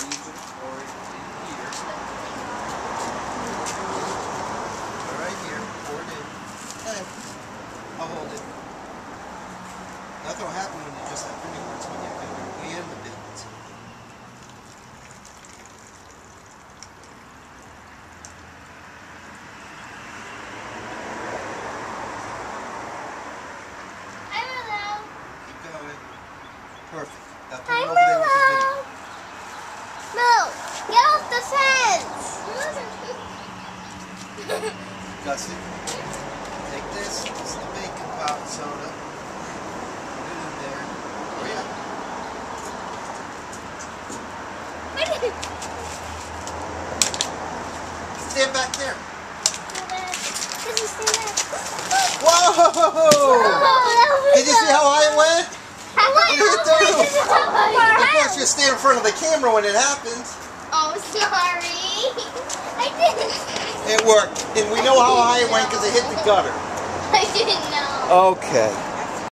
leave it or in here. Right here, pour it in. Go ahead. I'll hold it. That's what happens when you just have fingerprints when you have and the bins. Keep going. Perfect. Now put it over there with the video. No, get off the fence. Gussie, take this. This is the baking powder soda. Put it in there. Hurry up. Stand back there. Whoa! Did you see how high it went? What did it do? Of course, you stand in front of the camera when it happens. Oh, sorry. I didn't. It worked. And we know how high it went because it hit the gutter. I didn't know. Okay.